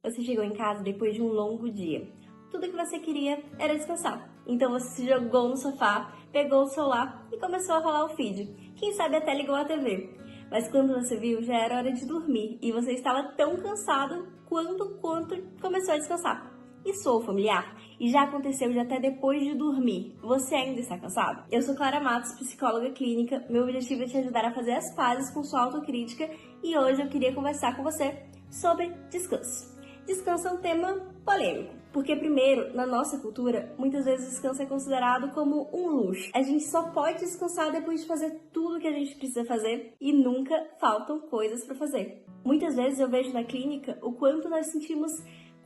Você chegou em casa depois de um longo dia. Tudo que você queria era descansar. Então você se jogou no sofá, pegou o celular e começou a rolar o feed. Quem sabe até ligou a TV. Mas quando você viu, já era hora de dormir e você estava tão cansado quanto começou a descansar. Isso soou familiar? E já aconteceu de até depois de dormir. Você ainda está cansado? Eu sou Clara Matos, psicóloga clínica. Meu objetivo é te ajudar a fazer as pazes com sua autocrítica e hoje eu queria conversar com você sobre descanso. Descanso é um tema polêmico, porque primeiro, na nossa cultura, muitas vezes descanso é considerado como um luxo. A gente só pode descansar depois de fazer tudo que a gente precisa fazer e nunca faltam coisas para fazer. Muitas vezes eu vejo na clínica o quanto nós sentimos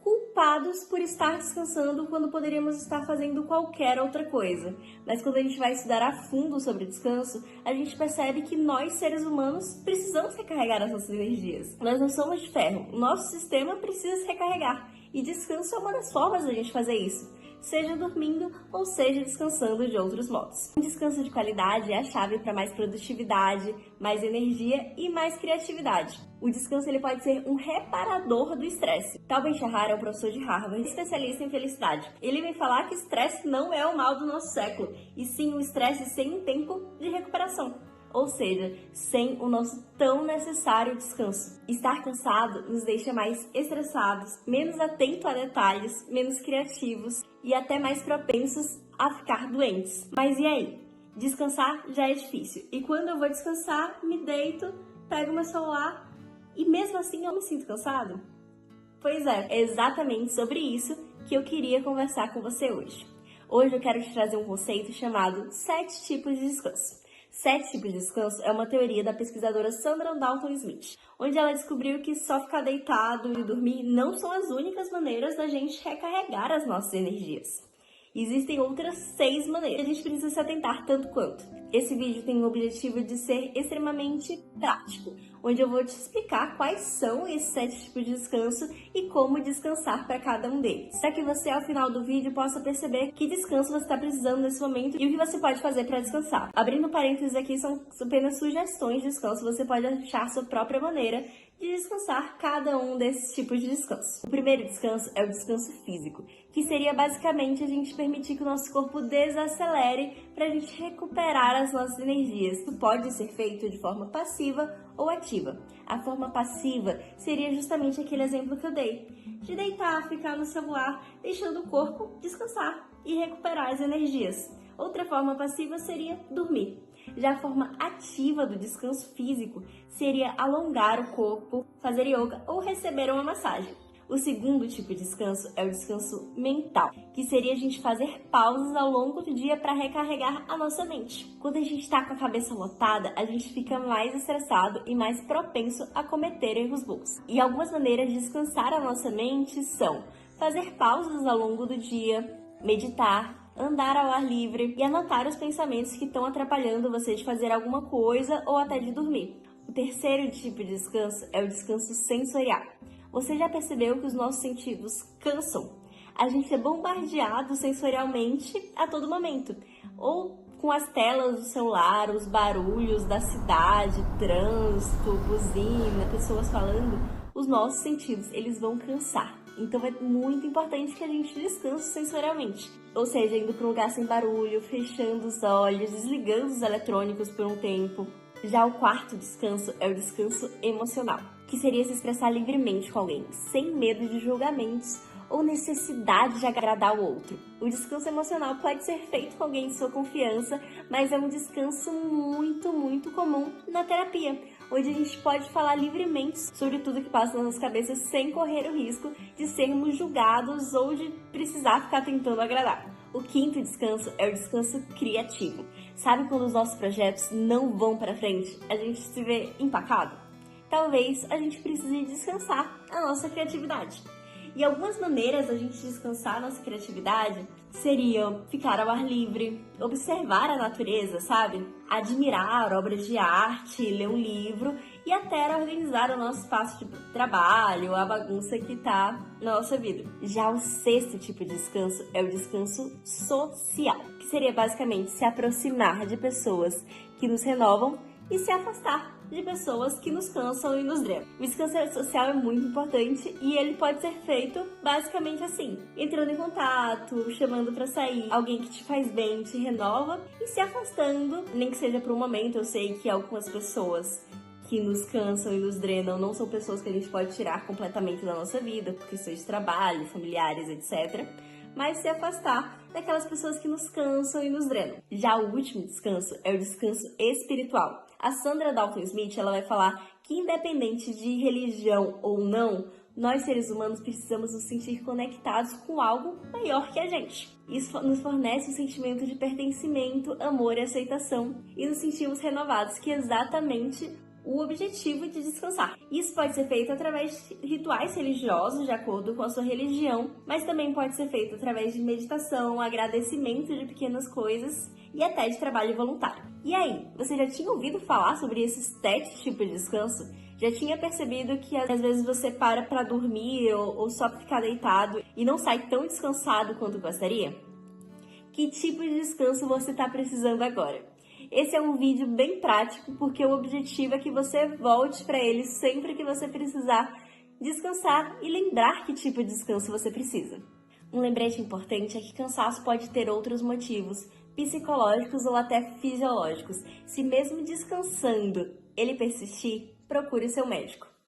culpados por estar descansando quando poderíamos estar fazendo qualquer outra coisa. Mas quando a gente vai estudar a fundo sobre descanso, a gente percebe que nós, seres humanos, precisamos recarregar as nossas energias. Nós não somos de ferro, o nosso sistema precisa se recarregar. E descanso é uma das formas da gente fazer isso, seja dormindo ou seja descansando de outros modos. Um descanso de qualidade é a chave para mais produtividade, mais energia e mais criatividade. O descanso ele pode ser um reparador do estresse. Tal Ben-Shahar é um professor de Harvard, especialista em felicidade. Ele vem falar que estresse não é o mal do nosso século, e sim o estresse sem um tempo de recuperação. Ou seja, sem o nosso tão necessário descanso. Estar cansado nos deixa mais estressados, menos atentos a detalhes, menos criativos e até mais propensos a ficar doentes. Mas e aí? Descansar já é difícil. E quando eu vou descansar, me deito, pego meu celular e mesmo assim eu me sinto cansado? Pois é exatamente sobre isso que eu queria conversar com você hoje. Hoje eu quero te trazer um conceito chamado 7 tipos de descanso. 7 tipos de descanso é uma teoria da pesquisadora Sandra Dalton Smith, onde ela descobriu que só ficar deitado e dormir não são as únicas maneiras da gente recarregar as nossas energias. Existem outras 6 maneiras que a gente precisa se atentar tanto quanto. Esse vídeo tem o objetivo de ser extremamente prático, onde eu vou te explicar quais são esses 7 tipos de descanso e como descansar para cada um deles. Para que você, ao final do vídeo, possa perceber que descanso você está precisando nesse momento e o que você pode fazer para descansar. Abrindo parênteses aqui, são apenas sugestões de descanso, você pode achar sua própria maneira de descansar cada um desses tipos de descanso. O primeiro descanso é o descanso físico, que seria basicamente a gente permitir que o nosso corpo desacelere para a gente recuperar as nossas energias. Isso pode ser feito de forma passiva ou ativa. A forma passiva seria justamente aquele exemplo que eu dei, de deitar, ficar no celular, deixando o corpo descansar e recuperar as energias. Outra forma passiva seria dormir. Já a forma ativa do descanso físico seria alongar o corpo, fazer yoga ou receber uma massagem. O segundo tipo de descanso é o descanso mental, que seria a gente fazer pausas ao longo do dia para recarregar a nossa mente. Quando a gente está com a cabeça lotada, a gente fica mais estressado e mais propenso a cometer erros bobos. E algumas maneiras de descansar a nossa mente são fazer pausas ao longo do dia, meditar, andar ao ar livre e anotar os pensamentos que estão atrapalhando você de fazer alguma coisa ou até de dormir. O terceiro tipo de descanso é o descanso sensorial. Você já percebeu que os nossos sentidos cansam? A gente é bombardeado sensorialmente a todo momento, ou com as telas do celular, os barulhos da cidade, trânsito, buzina, pessoas falando. Os nossos sentidos, eles vão cansar. Então é muito importante que a gente descanse sensorialmente. Ou seja, indo para um lugar sem barulho, fechando os olhos, desligando os eletrônicos por um tempo. Já o quarto descanso é o descanso emocional, que seria se expressar livremente com alguém, sem medo de julgamentos ou necessidade de agradar o outro. O descanso emocional pode ser feito com alguém de sua confiança, mas é um descanso muito comum na terapia, onde a gente pode falar livremente sobre tudo que passa nas nossas cabeças sem correr o risco de sermos julgados ou de precisar ficar tentando agradar. O quinto descanso é o descanso criativo. Sabe quando os nossos projetos não vão para frente? A gente se vê empacado? Talvez a gente precise descansar a nossa criatividade. E algumas maneiras da gente descansar a nossa criatividade seriam ficar ao ar livre, observar a natureza, sabe? Admirar obras de arte, ler um livro e até organizar o nosso espaço de trabalho, a bagunça que tá na nossa vida. Já o sexto tipo de descanso é o descanso social, que seria basicamente se aproximar de pessoas que nos renovam e se afastar de pessoas que nos cansam e nos drenam. O descanso social é muito importante e ele pode ser feito basicamente assim: entrando em contato, chamando pra sair, alguém que te faz bem, te renova, e se afastando, nem que seja por um momento. Eu sei que algumas pessoas que nos cansam e nos drenam não são pessoas que a gente pode tirar completamente da nossa vida, por questões de trabalho, familiares, etc. Mas se afastar daquelas pessoas que nos cansam e nos drenam. Já o último descanso é o descanso espiritual. A Sandra Dalton Smith, ela vai falar que, independente de religião ou não, nós seres humanos precisamos nos sentir conectados com algo maior que a gente. Isso nos fornece um sentimento de pertencimento, amor e aceitação, e nos sentimos renovados, que é exatamente o objetivo de descansar. Isso pode ser feito através de rituais religiosos, de acordo com a sua religião, mas também pode ser feito através de meditação, agradecimento de pequenas coisas e até de trabalho voluntário. E aí, você já tinha ouvido falar sobre esses 7 tipos de descanso? Já tinha percebido que às vezes você para dormir ou só ficar deitado e não sai tão descansado quanto gostaria? Que tipo de descanso você está precisando agora? Esse é um vídeo bem prático, porque o objetivo é que você volte para ele sempre que você precisar descansar e lembrar que tipo de descanso você precisa. Um lembrete importante é que cansaço pode ter outros motivos, psicológicos ou até fisiológicos. Se mesmo descansando ele persistir, procure seu médico.